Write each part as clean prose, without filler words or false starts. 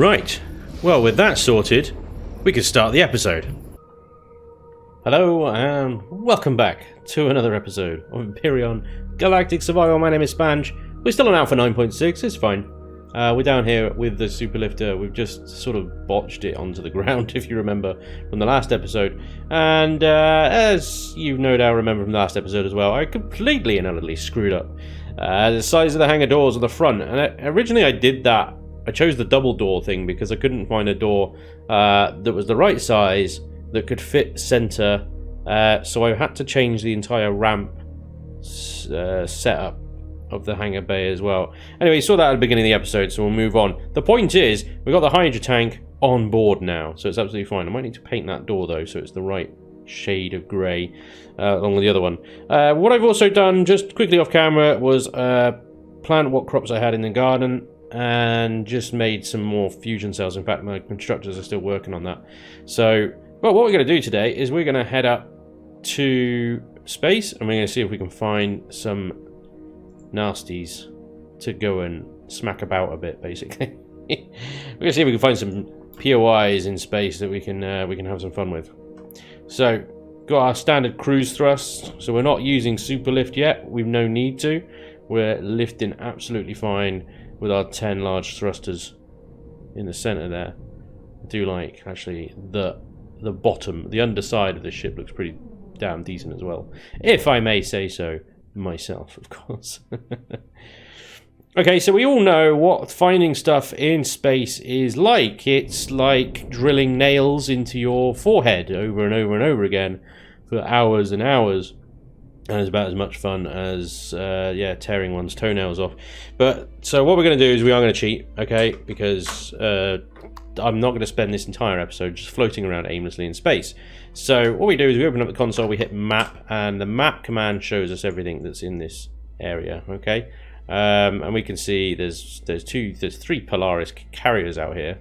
Right, well with that sorted, we can start the episode. Hello and welcome back to another episode of Empyrion Galactic Survival. My name is Spanj. We're still on Alpha 9.6, it's fine. We're down here with the Superlifter. We've just sort of botched it onto the ground, if you remember, from the last episode. And as you no doubt remember from the last episode as well, I completely and utterly screwed up the size of the hangar doors on the front. And originally I did that. I chose the double door thing because I couldn't find a door that was the right size that could fit center. So I had to change the entire ramp setup of the hangar bay as well. Anyway, you saw that at the beginning of the episode, so we'll move on. The point is, we've got the Hydra tank on board now, so it's absolutely fine. I might need to paint that door though, so it's the right shade of grey, along with the other one. What I've also done, just quickly off camera, was plant what crops I had in the garden, and just made some more fusion cells. In fact, my constructors are still working on that. So, well, what we're going to do today is we're going to head up to space, and we're going to see if we can find some nasties to go and smack about a bit, basically. We're gonna see if we can find some POIs in space that we can have some fun with. So, got our standard cruise thrust. So we're not using super lift yet. We've no need to. We're lifting absolutely fine with our 10 large thrusters in the center there. I do like actually the bottom, the underside of the ship looks pretty damn decent as well, if I may say so myself, of course. Okay, so we all know what finding stuff in space is like. It's like drilling nails into your forehead over and over and over again for hours and hours, and it's about as much fun as yeah, tearing one's toenails off. But so what we're going to do is we are going to cheat, okay, because I'm not going to spend this entire episode just floating around aimlessly in space. So what we do is we open up the console, we hit map, and the map command shows us everything that's in this area, okay? And we can see there's three Polaris carriers out here.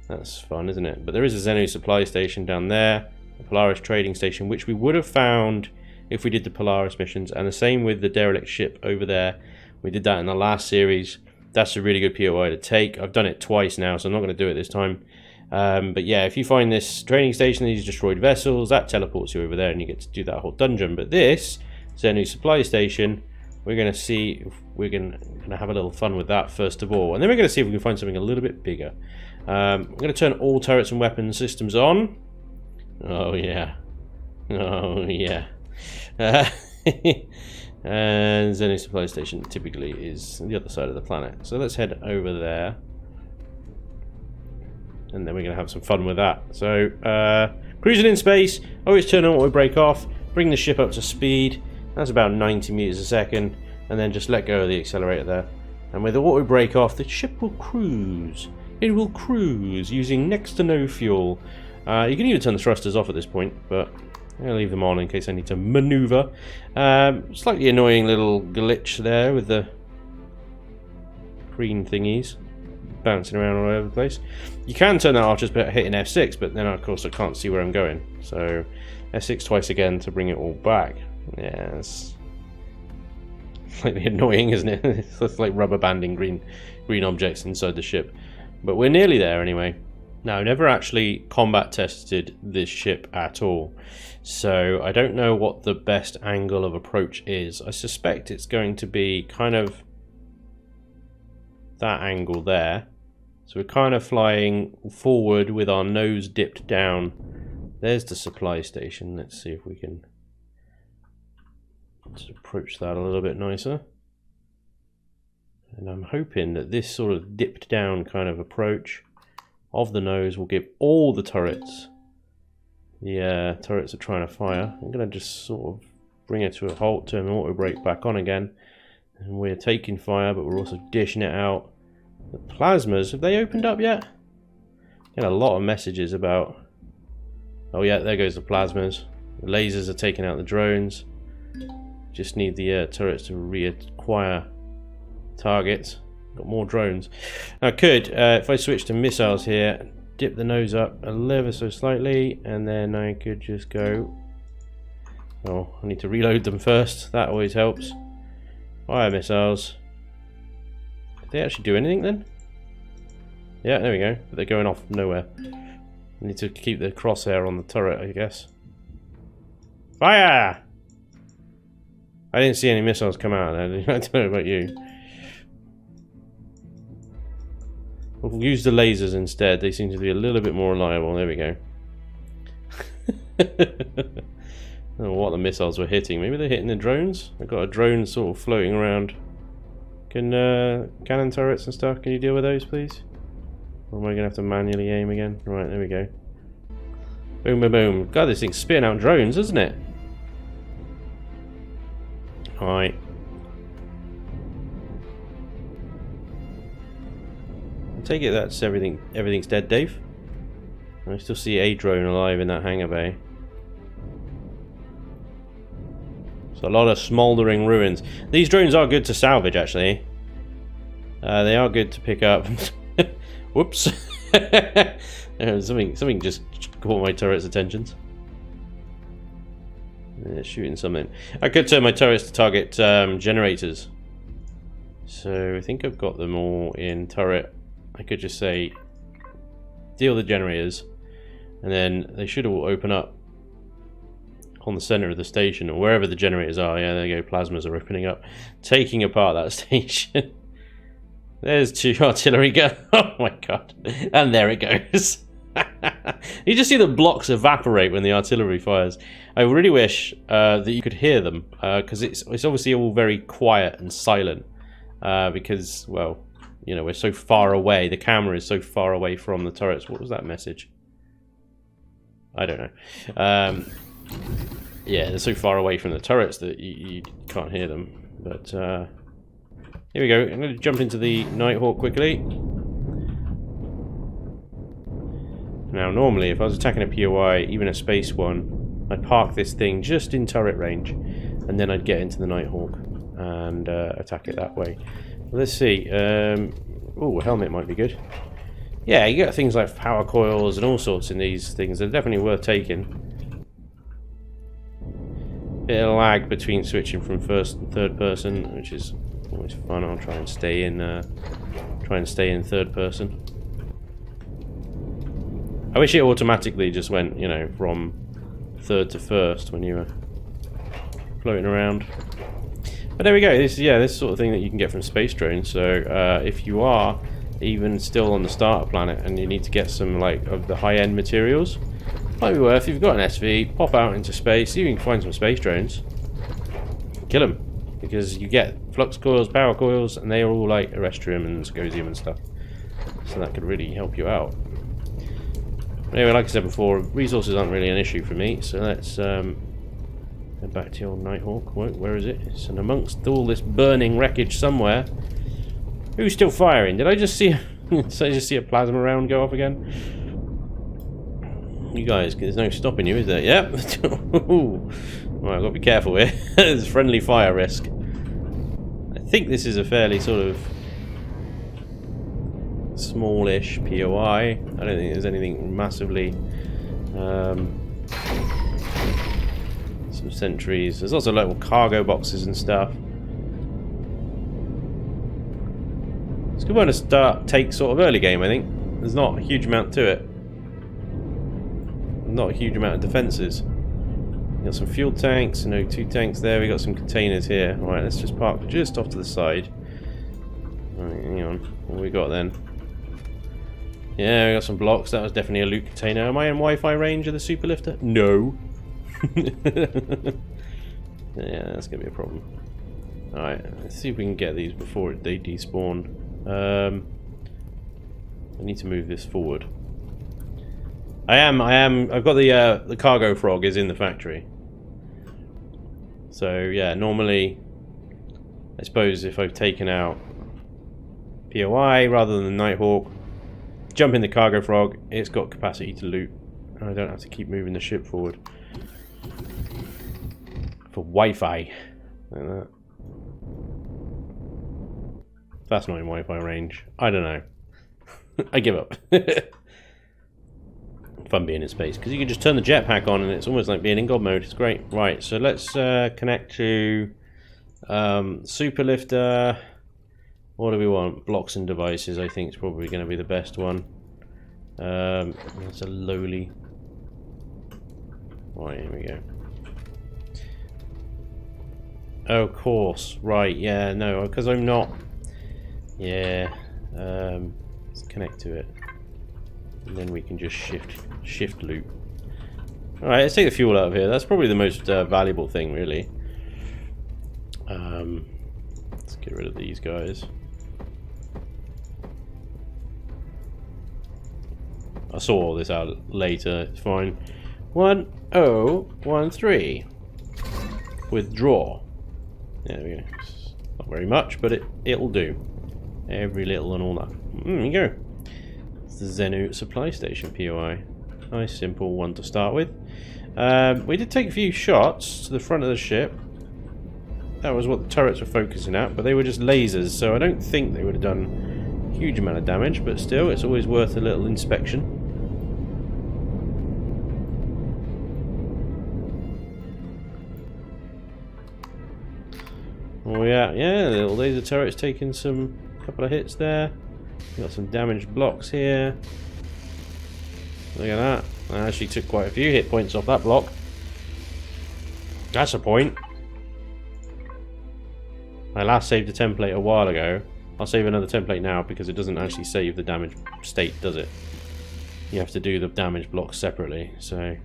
That's fun, isn't it? But there is a Xenu supply station down there, a Polaris trading station, which we would have found if we did the Polaris missions, and the same with the derelict ship over there. We did that in the last series. That's a really good POI to take. I've done it twice now, so I'm not going to do it this time. But yeah, if you find this training station, these destroyed vessels, that teleports you over there and you get to do that whole dungeon. But this Xenu supply station, we're going to see if we're going to have a little fun with that first of all. And then we're going to see if we can find something a little bit bigger. I'm going to turn all turrets and weapon systems on. Oh yeah. Oh yeah. And Xenu supply station typically is the other side of the planet. So let's head over there. And then we're going to have some fun with that. So, cruising in space, always turn on auto brake off, bring the ship up to speed. That's about 90 meters a second. And then just let go of the accelerator there. And with the auto brake off, the ship will cruise. It will cruise using next to no fuel. You can even turn the thrusters off at this point, but I'll leave them on in case I need to maneuver. Slightly annoying little glitch there with the green thingies bouncing around all over the place. You can turn that off just by hitting F6, but then of course I can't see where I'm going. So F6 twice again to bring it all back. Yeah, it's slightly annoying, isn't it? It's like rubber banding green objects inside the ship. But we're nearly there anyway. Now, I've never actually combat tested this ship at all, so I don't know what the best angle of approach is. I suspect it's going to be kind of that angle there. So we're kind of flying forward with our nose dipped down. There's the supply station. Let's see if we can just approach that a little bit nicer. And I'm hoping that this sort of dipped down kind of approach of the nose will give all the turrets the turrets are trying to fire. I'm going to just sort of bring it to a halt, turn the auto brake back on again, and we're taking fire, but we're also dishing it out. The plasmas, have they opened up yet? Get a lot of messages about, oh yeah, there goes the plasmas. The lasers are taking out the drones. Just need the turrets to reacquire targets. Got more drones. I could, if I switch to missiles here, dip the nose up ever so slightly, and then I could just go. Oh, I need to reload them first. That always helps. Fire missiles. Did they actually do anything then? Yeah, there we go. But they're going off nowhere. I need to keep the crosshair on the turret, I guess. Fire! I didn't see any missiles come out there. I don't know about you. We'll use the lasers instead. They seem to be a little bit more reliable. There we go. I don't know what the missiles were hitting. Maybe they're hitting the drones? I've got a drone sort of floating around. Can cannon turrets and stuff, can you deal with those, please? Or am I going to have to manually aim again? Right, there we go. Boom, boom, boom. God, this thing's spitting out drones, isn't it? Alright. I take it that's everything's dead, Dave. I still see a drone alive in that hangar bay. So a lot of smouldering ruins. These drones are good to salvage, actually. They are good to pick up. Whoops. Something just caught my turret's attention. They're shooting something. I could turn my turrets to target generators. So I think I've got them all in turret. I could just say deal the generators, and then they should all open up on the center of the station, or wherever the generators are. Yeah, there you go, plasmas are opening up, taking apart that station. There's 2 artillery guns. Oh my god. And there it goes. You just see the blocks evaporate when the artillery fires. I really wish that you could hear them, because it's obviously all very quiet and silent, because, well, you know, we're so far away. The camera is so far away from the turrets. What was that message? I don't know. Yeah, they're so far away from the turrets that you can't hear them. But here we go. I'm going to jump into the Nighthawk quickly. Now, normally, if I was attacking a POI, even a space one, I'd park this thing just in turret range, and then I'd get into the Nighthawk and attack it that way. Let's see. Oh, a helmet might be good. Yeah, you get things like power coils and all sorts in these things. They're definitely worth taking. Bit of lag between switching from first and third person, which is always fun. I'll try and stay in third person. I wish it automatically just went, you know, from third to first when you were floating around. But there we go. This sort of thing that you can get from space drones. So if you are even still on the starter planet and you need to get some of the high-end materials, might be worth, if you've got an SV, pop out into space, see if you can find some space drones, kill them, because you get flux coils, power coils, and they are all like Errestrium and Scosium and stuff, so that could really help you out. Anyway, like I said before, resources aren't really an issue for me, so let's go back to your Nighthawk. Where is it? It's in amongst all this burning wreckage somewhere. Who's still firing? Did I just see a plasma round go off again? You guys, there's no stopping you, is there? Yep. Well, I've got to be careful here. There's friendly fire risk. I think this is a fairly sort of smallish POI. I don't think there's anything massively. Some sentries. There's also little cargo boxes and stuff. It's a good one to take sort of early game, I think. There's not a huge amount to it. Not a huge amount of defences. Got some fuel tanks, you know, 2 tanks there. We got some containers here. Alright, let's just park just off to the side. Alright, hang on. What have we got then? Yeah, we got some blocks. That was definitely a loot container. Am I in Wi-Fi range of the Superlifter? No. Yeah, that's gonna be a problem. Alright, let's see if we can get these before they despawn. I need to move this forward. I've got the cargo frog is in the factory. So yeah, normally, I suppose if I've taken out POI rather than the Nighthawk, jump in the cargo frog, it's got capacity to loot. And I don't have to keep moving the ship forward. For Wi-Fi. Like that. That's not in Wi-Fi range. I don't know. I give up. Fun being in space, because you can just turn the jetpack on and it's almost like being in God mode. It's great. Right, so let's connect to Superlifter. What do we want? Blocks and devices, I think, is probably going to be the best one. That's a lowly. Right, here we go. Oh, of course. Right, yeah, no, because I'm not. Yeah. Let's connect to it. And then we can just shift loop. Alright, let's take the fuel out of here. That's probably the most valuable thing, really. Let's get rid of these guys. I saw all this out later, it's fine. 1013. Withdraw. There we go. It's not very much, but it'll do. Every little and all that. There you go. It's the Zenu supply station POI. Nice simple one to start with. We did take a few shots to the front of the ship. That was what the turrets were focusing at, but they were just lasers, so I don't think they would have done a huge amount of damage, but still, it's always worth a little inspection. Oh yeah, the little laser turret's taking some couple of hits there. Got some damaged blocks here. Look at that. I actually took quite a few hit points off that block. That's a point. I last saved a template a while ago. I'll save another template now because it doesn't actually save the damaged state, does it? You have to do the damaged blocks separately, so...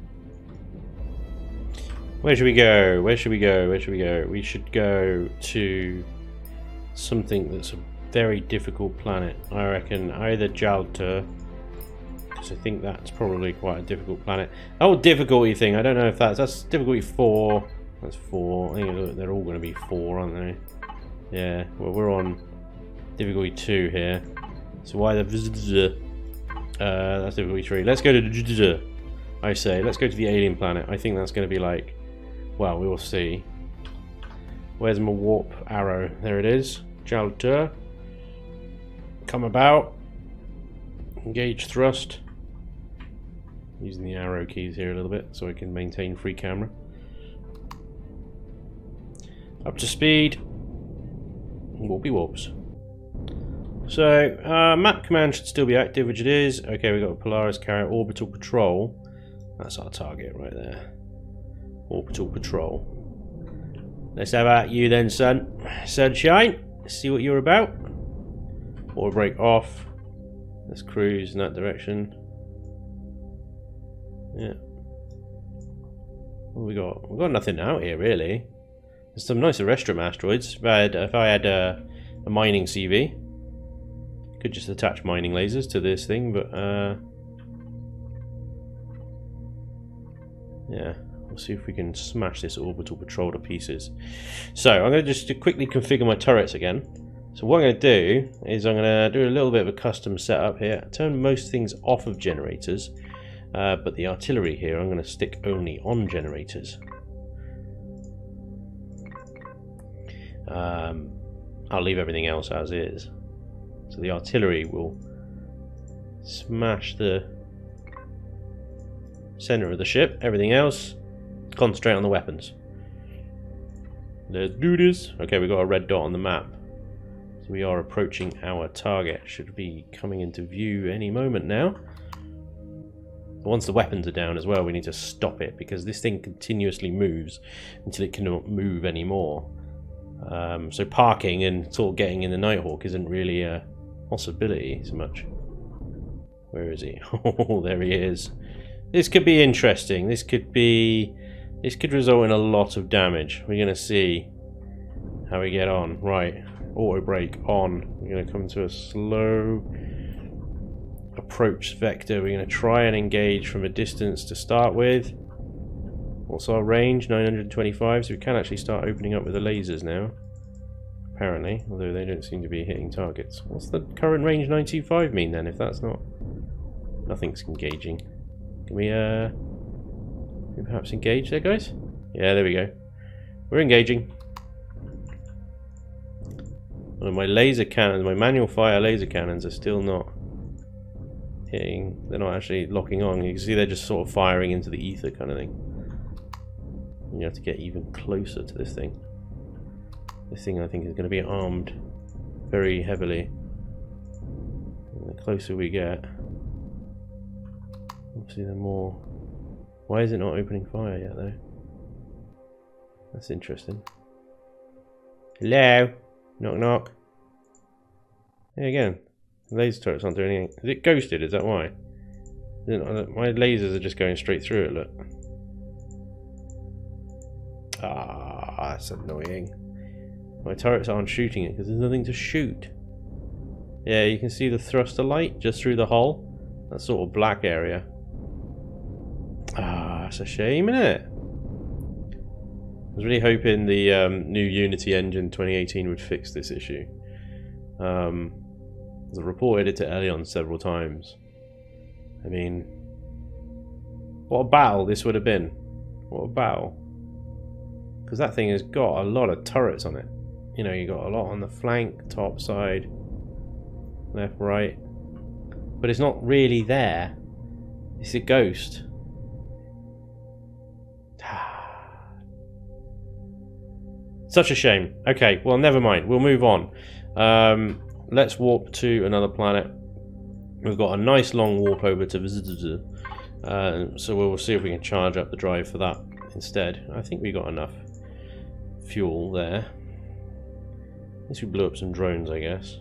Where should we go? Where should we go? Where should we go? We should go to something that's a very difficult planet. I reckon either Jalta, because I think that's probably quite a difficult planet. Oh, difficulty thing. I don't know if that's difficulty 4. That's 4. I think they're all going to be 4, aren't they? Yeah. Well, we're on difficulty 2 here. So why the that's difficulty 3. Let's go to I say. Let's go to the alien planet. I think that's going to be like. Well, we will see. Where's my warp arrow? There it is. Jalta. Come about. Engage thrust. Using the arrow keys here a little bit so I can maintain free camera. Up to speed. Warpy warps. So, map command should still be active, which it is. Okay, we've got a Polaris carrier orbital patrol. That's our target right there. Orbital patrol. Let's have at you then, sunshine. Let's see what you're about. Auto brake off. Let's cruise in that direction. Yeah. What have we got? We've got nothing out here really. There's some nice Arrestrum asteroids. If I had a mining CV, could just attach mining lasers to this thing, but yeah. We'll see if we can smash this orbital patrol to pieces. So I'm going to just quickly configure my turrets again. So what I'm going to do is I'm going to do a little bit of a custom setup here. Turn most things off of generators, but the artillery here I'm going to stick only on generators. I'll leave everything else as is. So the artillery will smash the center of the ship. Everything else, concentrate on the weapons. Let's do this. Okay, we've got a red dot on the map. So we are approaching our target. Should be coming into view any moment now. Once the weapons are down as well, we need to stop it because this thing continuously moves until it cannot move anymore. So parking and sort of getting in the Nighthawk isn't really a possibility so much. Where is he? Oh, there he is. This could be interesting. This could result in a lot of damage. We're going to see how we get on. Right, auto brake on. We're going to come to a slow approach vector. We're going to try and engage from a distance to start with. What's our range? 925, so we can actually start opening up with the lasers now. Apparently, although they don't seem to be hitting targets. What's the current range 925 mean then, if that's not... Nothing's engaging. Can we perhaps engage there, guys? Yeah, there we go. We're engaging. Well, my laser cannons, my manual fire laser cannons are still not hitting. They're not actually locking on. You can see they're just sort of firing into the ether kind of thing. You have to get even closer to this thing. This thing I think is going to be armed. very heavily. And the closer we get, obviously the more... Why is it not opening fire yet though? That's interesting. Hello? Knock knock. There again. The laser turrets aren't doing anything. Is it ghosted? Is that why? My lasers are just going straight through it, look. Ah, that's annoying. My turrets aren't shooting it because there's nothing to shoot. Yeah, you can see the thruster light just through the hull. That sort of black area. Ah, that's a shame, isn't it? I was really hoping the new Unity engine 2018 would fix this issue. I reported it to Elion several times. I mean, what a battle this would have been. What a battle. Because that thing has got a lot of turrets on it. You know, you got a lot on the flank, top side, left, right. But it's not really there. It's a ghost. Such a shame. Okay, well, never mind. We'll move on. Let's warp to another planet. We've got a nice long warp over to so we'll see if we can charge up the drive for that instead. I think we got enough fuel there. At least we blew up some drones, I guess.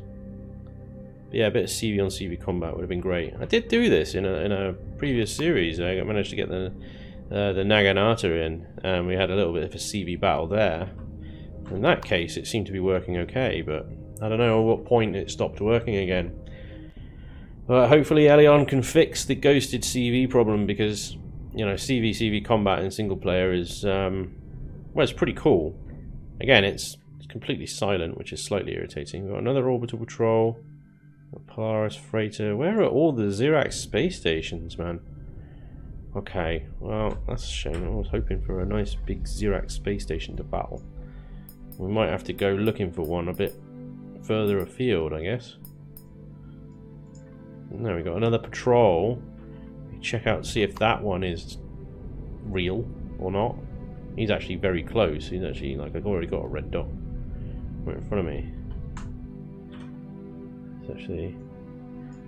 But yeah, a bit of CV on CV combat would have been great. I did do this in a previous series. I managed to get the Naginata in, and we had a little bit of a CV battle there. In that case, it seemed to be working okay, but I don't know at what point it stopped working again. Hopefully Elion can fix the ghosted CV problem, because, you know, CV combat in single player is, well, it's pretty cool. Again, it's completely silent, which is slightly irritating. We've got another orbital patrol, a Polaris freighter. Where are all the Xerax space stations, man? Okay, well, that's a shame. I was hoping for a nice big Xerax space station to battle. We might have to go looking for one a bit further afield, I guess. Now we got another patrol. Check out, see if that one is real or not. He's actually very close. He's actually, like, I've already got a red dot right in front of me. It's actually,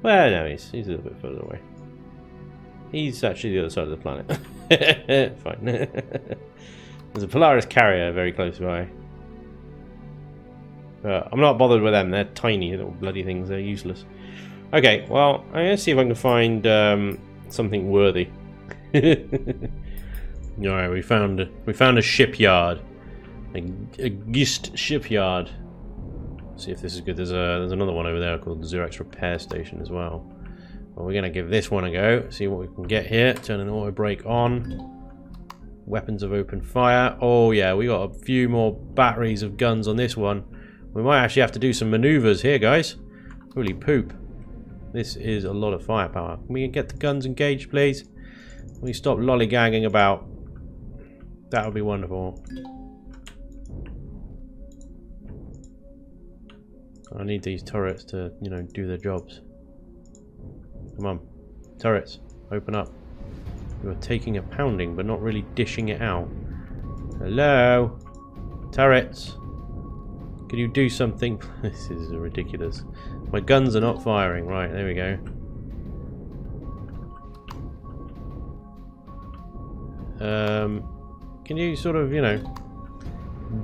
well, no, he's a little bit further away. He's actually the other side of the planet. Fine. There's a Polaris carrier very close by. I'm not bothered with them. They're tiny little bloody things. They're useless. Okay, well, I'm gonna see if I can find something worthy. Alright, we found a shipyard, a Gist shipyard. Let's see if this is good. There's another one over there called the Xerax Repair Station as well. Well, we're gonna give this one a go. See what we can get here. Turn an auto brake on. Weapons of open fire. Oh yeah, we got a few more batteries of guns on this one. We might actually have to do some maneuvers here, guys. Holy poop. This is a lot of firepower. Can we get the guns engaged, please? Can we stop lollygagging about? That would be wonderful. I need these turrets to, you know, do their jobs. Come on. Turrets, open up. You're taking a pounding, but not really dishing it out. Hello? Turrets. Could you do something? This is ridiculous. My guns are not firing. Right, there we go. Can you sort of, you know,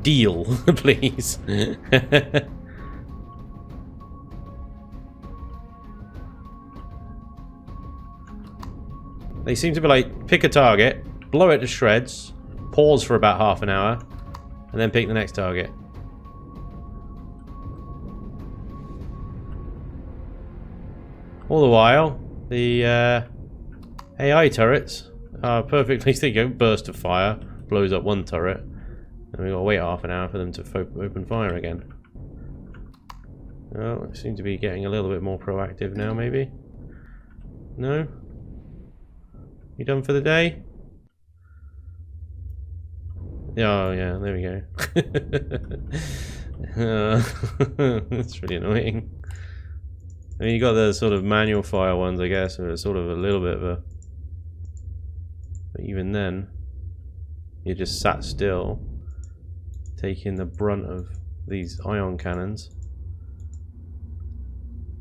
deal, please? They seem to be like, pick a target, blow it to shreds, pause for about half an hour, and then pick the next target. All the while, the AI turrets are perfectly, there you go, burst of fire, blows up one turret, and we've got to wait half an hour for them to open fire again. Well, they seem to be getting a little bit more proactive now, maybe? No? You done for the day? Oh, yeah, there we go. That's really annoying. I mean, you got the sort of manual fire ones, I guess, where it's sort of a little bit of a... But even then, you're just sat still, taking the brunt of these ion cannons.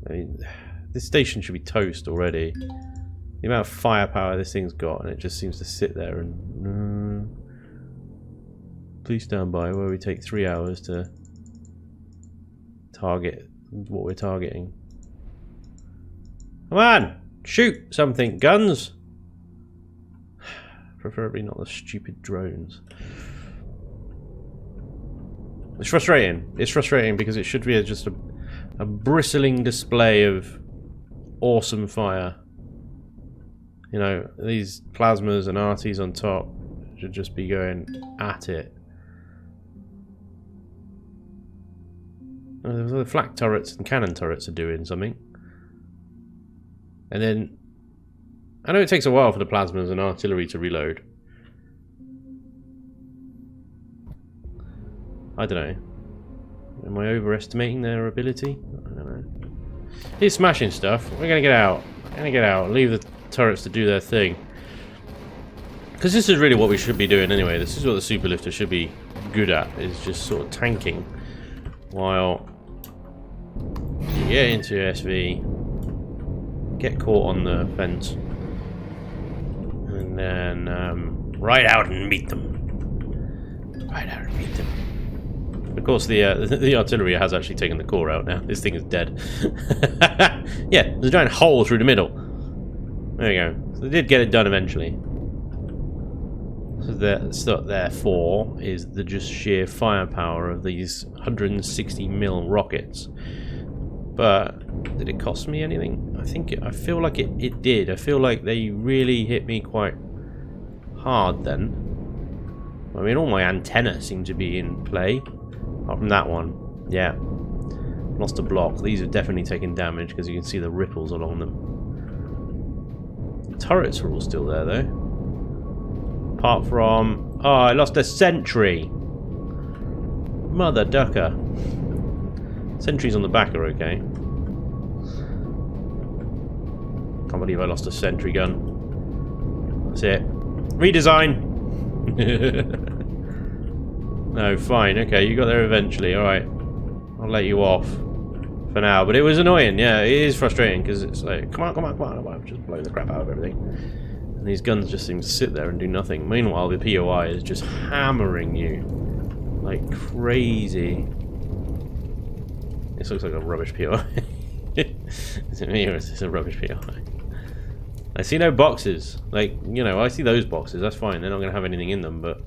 I mean, this station should be toast already. The amount of firepower this thing's got, and it just seems to sit there and... please stand by where we take 3 hours to target what we're targeting. Come on! Shoot something, guns! Preferably not the stupid drones. It's frustrating. It's frustrating because it should be just a bristling display of awesome fire. You know, these plasmas and RTs on top should just be going at it. The flak turrets and cannon turrets are doing something. And then, I know it takes a while for the plasmas and artillery to reload. I don't know. Am I overestimating their ability? I don't know. He's smashing stuff. We're gonna get out. We're gonna get out. Leave the turrets to do their thing. Because this is really what we should be doing anyway. This is what the Superlifter should be good at. Is just sort of tanking. While you get into SV, get caught on the fence, and then ride out and meet them. Ride out and meet them. Of course, the artillery has actually taken the core out now. This thing is dead. Yeah, there's a giant hole through the middle. There you go. So they did get it done eventually. So therefore is the just sheer firepower of these 160mm rockets. But did it cost me anything? I feel like it did. I feel like they really hit me quite hard then. I mean, all my antennas seem to be in play. Apart from that one. Yeah. Lost a block. These have definitely taken damage because you can see the ripples along them. The turrets are all still there though. Apart from... oh, I lost a sentry! Mother ducker. Sentries on the back are okay. Can't believe I lost a sentry gun. That's it. Redesign! No, fine. Okay, you got there eventually. Alright. I'll let you off. For now. But it was annoying. Yeah, it is frustrating because it's like, come on, come on, come on. I'm just blowing the crap out of everything. And these guns just seem to sit there and do nothing. Meanwhile, the POI is just hammering you like crazy. This looks like a rubbish POI. Is it me or is this a rubbish POI? I see no boxes. Like, you know, I see those boxes. That's fine. They're not going to have anything in them, but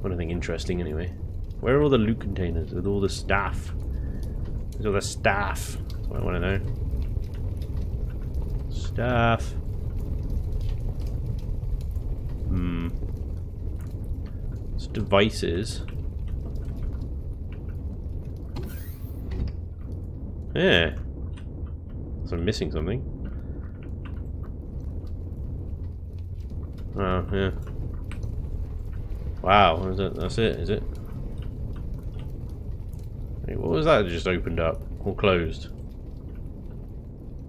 nothing interesting anyway. Where are all the loot containers with all the staff? There's all the staff. That's what I want to know. Staff. It's devices. Yeah. So I'm missing something. Oh, yeah. Wow, is it? That's it, is it? Wait, what was that that just opened up? Or closed?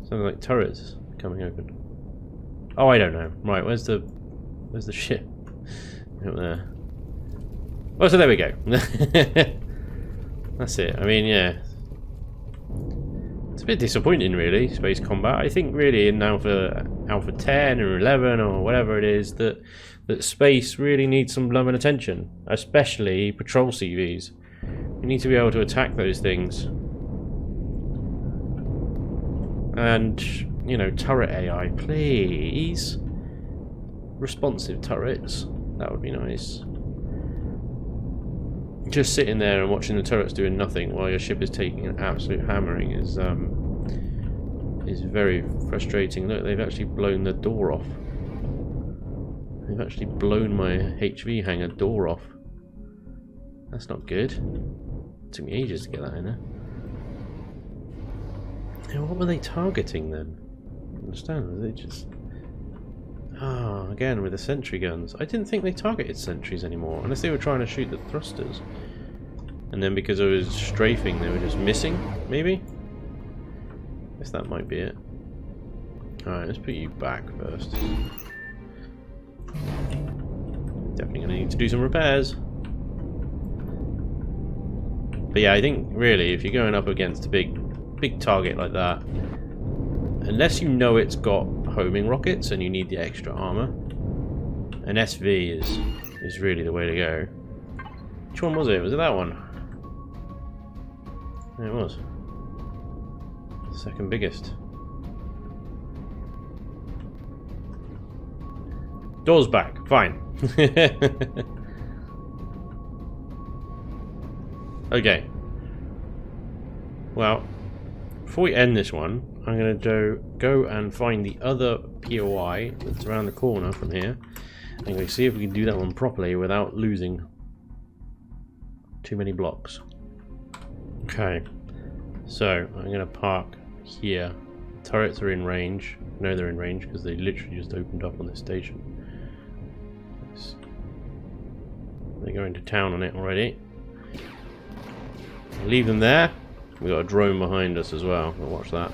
Something like turrets coming open. Oh, I don't know. Right, where's the ship? Up there. Oh, so there we go. That's it. I mean, yeah. It's a bit disappointing, really, space combat. I think, really, in Alpha 10 or 11 or whatever it is, that space really needs some love and attention, especially patrol CVs. You need to be able to attack those things. And, you know, turret AI, please. Responsive turrets. That would be nice. Just sitting there and watching the turrets doing nothing while your ship is taking an absolute hammering is very frustrating. Look, they've actually blown the door off. They've actually blown my HV hangar door off. That's not good. It took me ages to get that in there. Yeah, what were they targeting then? I don't understand. Were they just... ah, again with the sentry guns. I didn't think they targeted sentries anymore, unless they were trying to shoot the thrusters. And then because I was strafing, they were just missing, maybe? Guess that might be it. Alright, let's put you back first. Definitely gonna need to do some repairs. But yeah, I think really, if you're going up against a big big target like that, unless you know it's got homing rockets and you need the extra armor, an SV is really the way to go. Which one was it? Was it that one? Yeah, it was. Second biggest. Doors back. Fine. Okay. Well, before we end this one, I'm going to go and find the other POI that's around the corner from here. I'm going to see if we can do that one properly without losing too many blocks. Okay. So, I'm going to park here. Turrets are in range. No, they're in range because they literally just opened up on this station. They're going to town on it already. Leave them there. We've got a drone behind us as well. We'll watch that.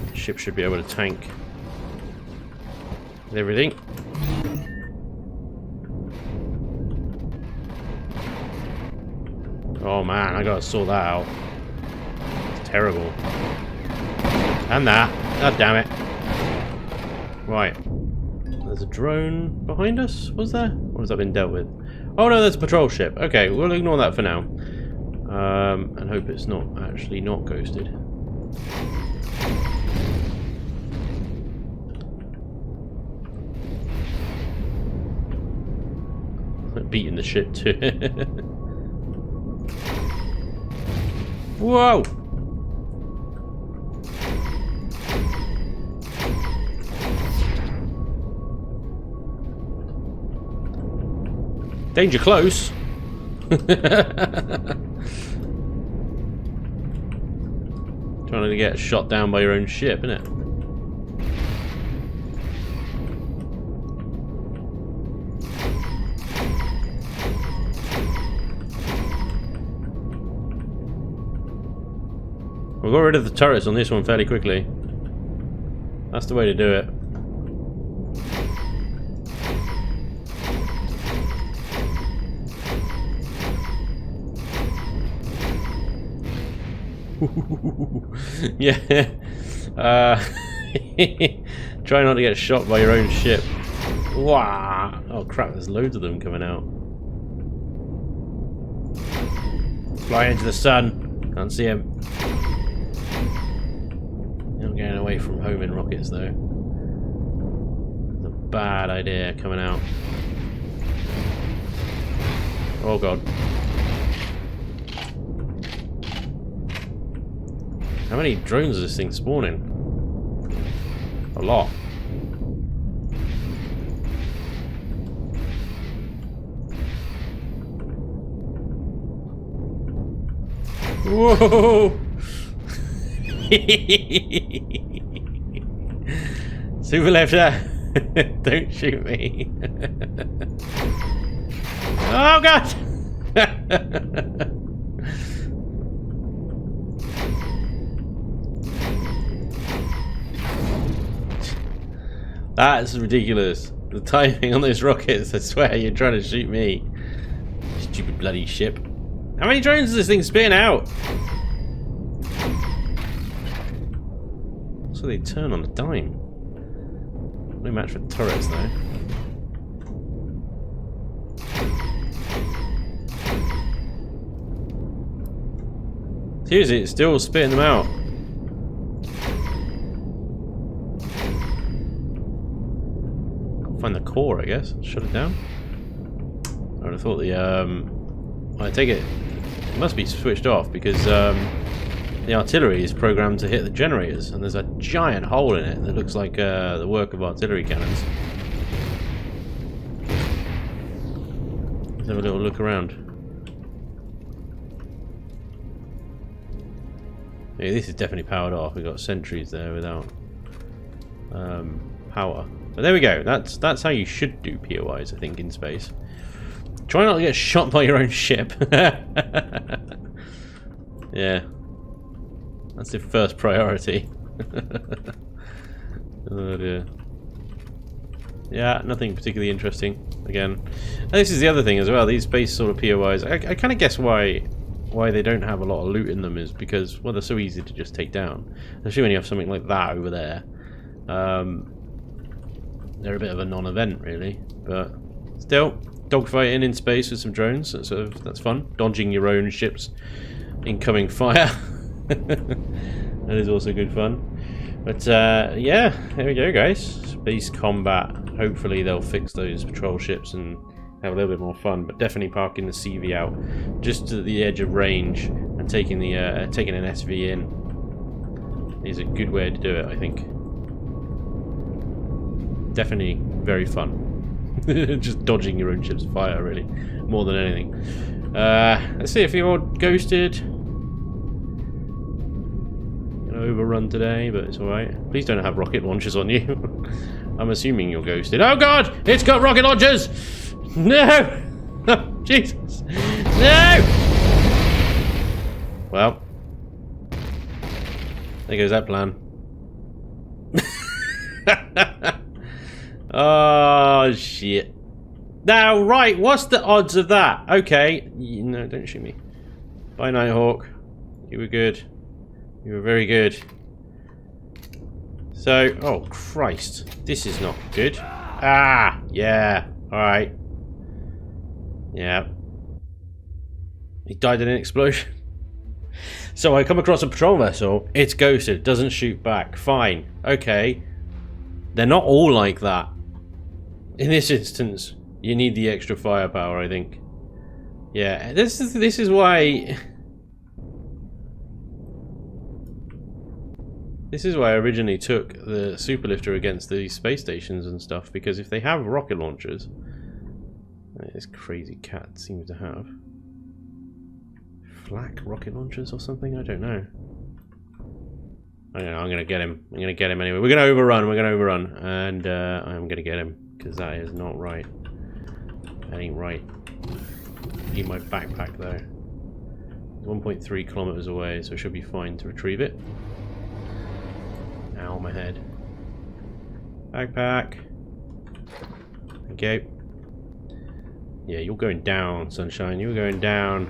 The ship should be able to tank everything. Oh man, I gotta sort that out. It's terrible. And that. God damn it. Right. There's a drone behind us, was there? Or has that been dealt with? Oh no, there's a patrol ship. Okay, we'll ignore that for now. And hope it's not actually not ghosted. Beating the shit too. Whoa! Danger close. Trying to get shot down by your own ship, isn't it? We'll get rid of the turrets on this one fairly quickly. That's the way to do it. Yeah. Try not to get shot by your own ship. Wow. Oh crap, there's loads of them coming out. Fly into the sun. Can't see him. Not getting away from homing rockets though. It's a bad idea coming out. Oh god. How many drones is this thing spawning? A lot. Whoa! Superlifter! Don't shoot me. Oh god! That's ridiculous. The timing on those rockets, I swear you're trying to shoot me. Stupid bloody ship. How many drones is this thing spitting out? So they turn on a dime. No match for turrets though. Seriously, it's still spitting them out. Find the core, I guess. Shut it down. I would have thought the I take it must be switched off because the artillery is programmed to hit the generators, and there's a giant hole in it that looks like the work of artillery cannons. Let's have a little look around. Yeah, this is definitely powered off. We've got sentries there without power. But there we go. That's how you should do POIs, I think, in space. Try not to get shot by your own ship. Yeah. That's the first priority. Oh dear. Yeah, nothing particularly interesting. Again. And this is the other thing as well. These space sort of POIs. I kind of guess why why they don't have a lot of loot in them is because, well, they're so easy to just take down. Especially when you have something like that over there. They're a bit of a non-event, really. But still, dogfighting in space with some drones, that's fun. Dodging your own ship's incoming fire. That is also good fun. But yeah, there we go, guys. Space combat. Hopefully they'll fix those patrol ships and have a little bit more fun. But definitely parking the CV out just to the edge of range and taking an SV in is a good way to do it, I think. Definitely very fun. Just dodging your own ship's fire, really, more than anything. Let's see if you're ghosted. Overrun today, but it's alright. Please don't have rocket launchers on you. I'm assuming you're ghosted. Oh god! It's got rocket launchers! No! Oh, Jesus! No! Well, there goes that plan. Oh shit. Now, right, what's the odds of that? Okay. No, don't shoot me. Bye, Nighthawk. You were good. You were very good. So, oh Christ, this is not good. Ah, yeah, alright. Yeah. He died in an explosion. So I come across a patrol vessel, it's ghosted, doesn't shoot back. Fine, okay. They're not all like that. In this instance, you need the extra firepower, I think. Yeah, this is why... This is why I originally took the Superlifter against the space stations and stuff, because if they have rocket launchers, this crazy cat seems to have flak rocket launchers or something, I don't know. I don't know, I'm gonna get him. I'm gonna get him anyway. We're gonna overrun, and I'm gonna get him, because that is not right. That ain't right. Need my backpack though. 1.3 kilometers away, so it should be fine to retrieve it. Ow, my head. Backpack. Okay. Yeah, you're going down, Sunshine. You're going down.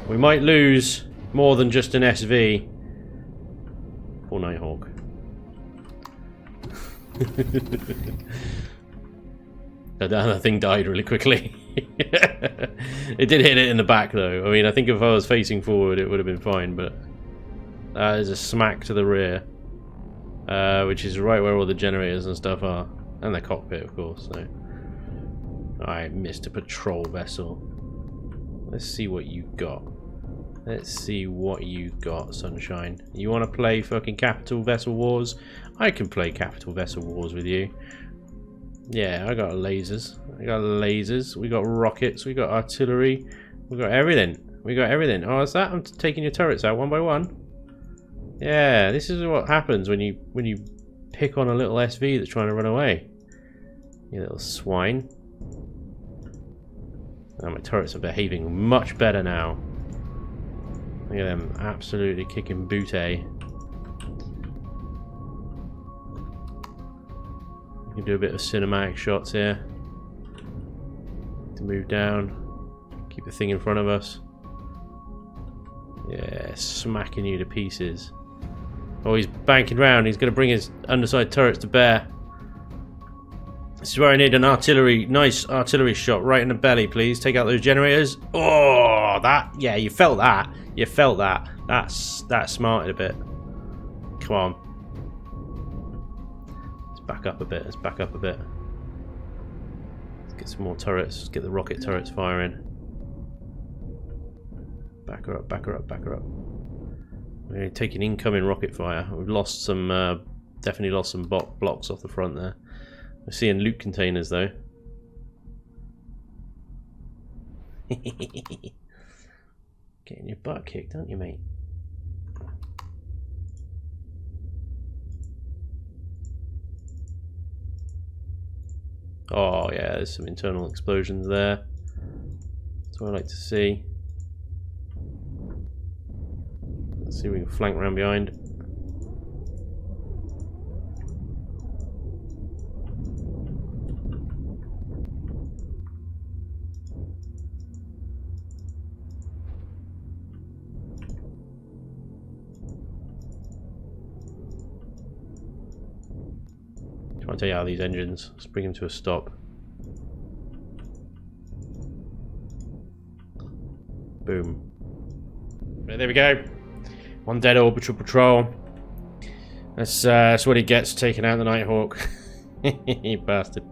We might lose more than just an SV. Poor Nighthawk. That thing died really quickly. It did hit it in the back, though. I mean, I think if I was facing forward, it would have been fine, but that is a smack to the rear. Which is right where all the generators and stuff are. And the cockpit, of course. So. Alright, Mr. Patrol Vessel. Let's see what you got. Let's see what you got, Sunshine. You want to play fucking Capital Vessel Wars? I can play Capital Vessel Wars with you. Yeah, I got lasers. We got rockets. We got artillery. We got everything. Oh, what's that? I'm taking your turrets out one by one. Yeah, this is what happens when you pick on a little SV that's trying to run away. You little swine. Oh, my turrets are behaving much better now. Look at them, absolutely kicking booty. We can do a bit of cinematic shots here. To move down, keep the thing in front of us. Yeah, smacking you to pieces. Oh, he's banking round. He's going to bring his underside turrets to bear. This is where I need an nice artillery shot right in the belly, please. Take out those generators. Oh, that. Yeah, you felt that. You felt that. That smarted a bit. Come on. Let's back up a bit. Let's get some more turrets. Let's get the rocket turrets firing. Back her up. We're taking incoming rocket fire. We've lost some, definitely lost some blocks off the front there. We're seeing loot containers though. Getting your butt kicked, aren't you, mate? Oh yeah, there's some internal explosions there. That's what I like to see. Let's see if we can flank around behind. I'll tell you how these engines. Let's bring them to a stop. Boom. Right, there we go. One dead orbital patrol. That's what he gets taking out the Nighthawk. You bastard.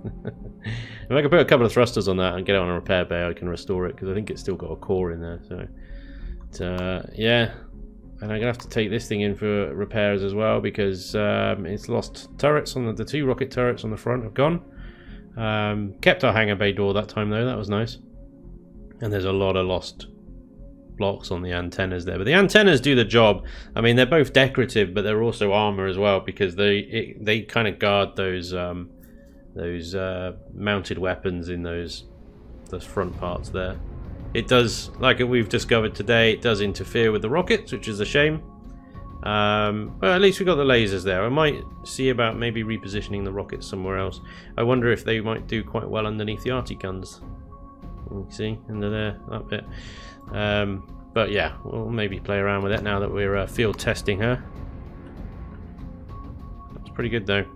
If I can put a couple of thrusters on that and get it on a repair bay, I can restore it, because I think it's still got a core in there. So, yeah. And I'm going to have to take this thing in for repairs as well, because it's lost turrets on the 2 rocket turrets on the front have gone. Kept our hangar bay door that time though, that was nice. And there's a lot of lost blocks on the antennas there, but the antennas do the job. I mean, they're both decorative, but they're also armor as well, because they kind of guard those mounted weapons in those front parts there. It does, like we've discovered today, it does interfere with the rockets, which is a shame. But at least we got the lasers there. I might see about maybe repositioning the rockets somewhere else. I wonder if they might do quite well underneath the arty guns. You can see under there, that bit. But yeah, we'll maybe play around with it now that we're field testing her. That's pretty good though.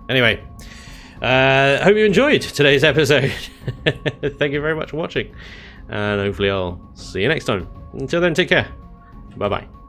Anyway, hope you enjoyed today's episode. Thank you very much for watching, and hopefully I'll see you next time. Until then, take care. Bye bye.